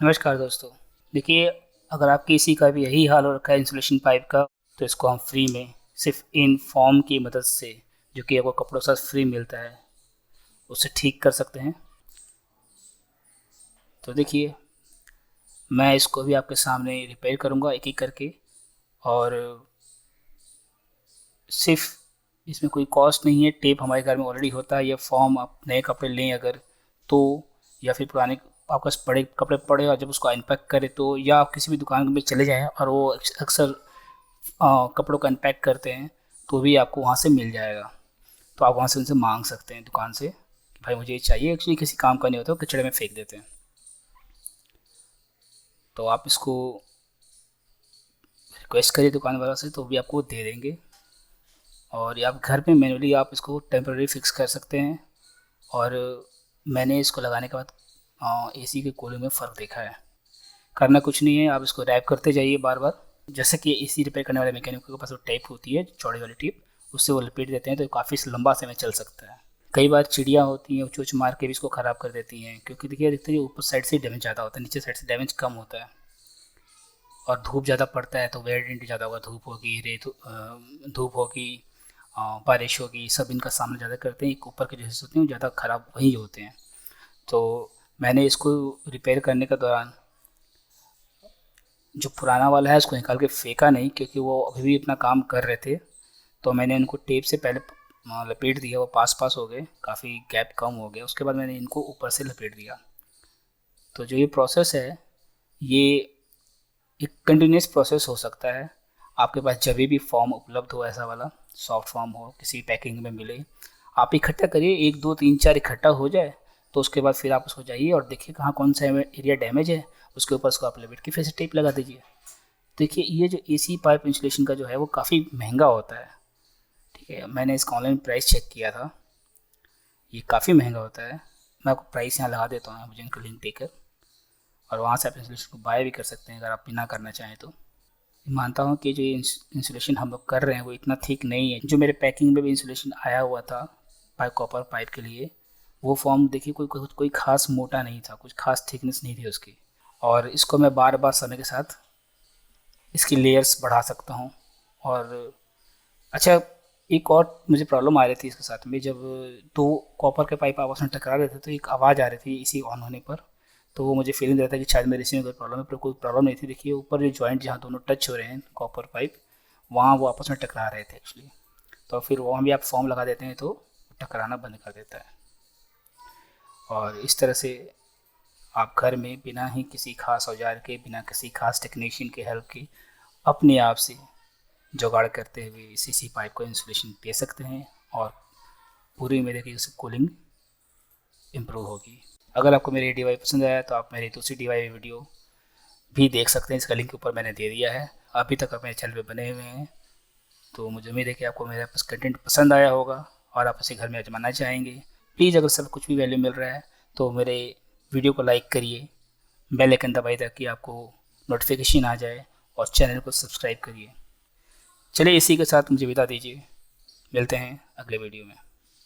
नमस्कार दोस्तों। देखिए, अगर आपके इसी का भी यही हाल हो रखा है इंसुलेशन पाइप का, तो इसको हम फ्री में सिर्फ इन फॉर्म की मदद से, जो कि आपको कपड़ों से फ्री मिलता है, उससे ठीक कर सकते हैं। तो देखिए, मैं इसको भी आपके सामने रिपेयर करूँगा एक एक करके। और सिर्फ इसमें कोई कॉस्ट नहीं है, टेप हमारे घर में ऑलरेडी होता है। ये फॉर्म आप नए कपड़े लें अगर तो, या फिर पुराने आपके पास बड़े कपड़े पड़े और जब उसको अनपैक करें तो, या आप किसी भी दुकान में चले जाएँ और वो अक्सर कपड़ों का अनपैक करते हैं, तो भी आपको वहाँ से मिल जाएगा। तो आप वहाँ से उनसे मांग सकते हैं दुकान से कि भाई मुझे ये चाहिए, एक्चुअली किसी काम का नहीं होता, वो कचड़े में फेंक देते हैं। तो आप इसको रिक्वेस्ट करिए दुकान वाला से, तो भी आपको दे देंगे। और या आप घर में मैनुअली आप इसको टेम्पररी फिक्स कर सकते हैं। और मैंने इसको लगाने के बाद एसी के कूलिंग में फ़र्क देखा है। करना कुछ नहीं है, आप इसको रैप करते जाइए बार बार। जैसे कि एसी रिपेयर करने वाले मैकेनिक के पास वो टेप होती है, चौड़ी वाली टेप, उससे वो लपेट देते हैं तो काफ़ी लंबा समय चल सकता है। कई बार चिड़िया होती हैं, वो चोंच मार के भी इसको ख़राब कर देती हैं, क्योंकि देखिए अधिकतर ये ऊपर साइड से डैमेज ज़्यादा होता है, नीचे साइड से डैमेज कम होता है। और धूप ज़्यादा पड़ता है तो वेरिएंट ज़्यादा होगा, धूप होगी, धूप होगी, बारिश होगी, सब इनका सामना ज़्यादा करते हैं। एक ऊपर के जो हिस्से होते हैं वो ज़्यादा ख़राब वही होते हैं। तो मैंने इसको रिपेयर करने के दौरान जो पुराना वाला है उसको निकाल के फेंका नहीं, क्योंकि वो अभी भी अपना काम कर रहे थे। तो मैंने इनको टेप से पहले लपेट दिया, वो पास पास हो गए, काफ़ी गैप कम हो गया। उसके बाद मैंने इनको ऊपर से लपेट दिया। तो जो ये प्रोसेस है, ये एक कंटिन्यूस प्रोसेस हो सकता है। आपके पास जब भी फॉर्म उपलब्ध हो, ऐसा वाला सॉफ्ट फॉर्म हो, किसी पैकिंग में मिले, आप इकट्ठा करिए, 1 2 3 4 इकट्ठा हो जाए तो उसके बाद फिर आप उसको जाइए और देखिए कहाँ कौन सा एरिया डैमेज है, उसके ऊपर उसको आप लपेट के फिर से टेप लगा दीजिए। देखिए, ये जो एसी पाइप इंसुलेशन का जो है वो काफ़ी महंगा होता है। ठीक है, मैंने इसका ऑनलाइन प्राइस चेक किया था, ये काफ़ी महंगा होता है। मैं आपको प्राइस यहाँ लगा देता हूँ, मुझे इनका लिंक देकर, और वहाँ से आप इंसुलेशन को बाय भी कर सकते हैं अगर आप बिना करना चाहें तो। मानता हूँ कि जो ये इंसुलेशन हम लोग कर रहे हैं वो इतना थिक नहीं है। जो मेरे पैकिंग में भी इंसुलेशन आया हुआ था पाइप, कॉपर पाइप के लिए, वो फॉर्म देखिए कोई खास मोटा नहीं था, कुछ खास थिकनेस नहीं थी उसकी। और इसको मैं बार बार समय के साथ इसकी लेयर्स बढ़ा सकता हूँ। और अच्छा, एक और मुझे प्रॉब्लम आ रही थी इसके साथ में, जब 2 कॉपर के पाइप आपस में टकरा रहे थे तो एक आवाज़ आ रही थी इसी ऑन होने पर। तो वो मुझे फीलिंग दे रहा था कि शायद मेरे इसी में कोई प्रॉब्लम है, पर कोई प्रॉब्लम नहीं थी। देखिए, ऊपर जो जॉइंट जहाँ दोनों टच हो रहे हैं कॉपर पाइप, वहाँ वो आपस में टकरा रहे थे एक्चुअली। तो फिर वहाँ भी आप फॉर्म लगा देते हैं तो टकराना बंद कर देता है। और इस तरह से आप घर में बिना ही किसी खास औजार के, बिना किसी खास टेक्नीशियन के हेल्प के, अपने आप से जुगाड़ करते हुए सीसी पाइप को इंसुलेशन दे सकते हैं। और पूरी उम्मीद है कि उससे कूलिंग इम्प्रूव होगी। अगर आपको मेरी डीआईवाई पसंद आया तो आप मेरी दूसरी डीआईवाई वीडियो भी देख सकते हैं, इसका लिंक ऊपर मैंने दे दिया है। अभी तक आप मेरे चैनल पे बने हुए हैं तो मुझे उम्मीद है कि आपको मेरा कंटेंट पसंद आया होगा और आप इसे घर में आजमाना चाहेंगे। प्लीज़, अगर सब कुछ भी वैल्यू मिल रहा है तो मेरे वीडियो को लाइक करिए, बेल आइकन दबाइए ताकि आपको नोटिफिकेशन आ जाए, और चैनल को सब्सक्राइब करिए। चलिए, इसी के साथ मुझे विदा दीजिए, मिलते हैं अगले वीडियो में।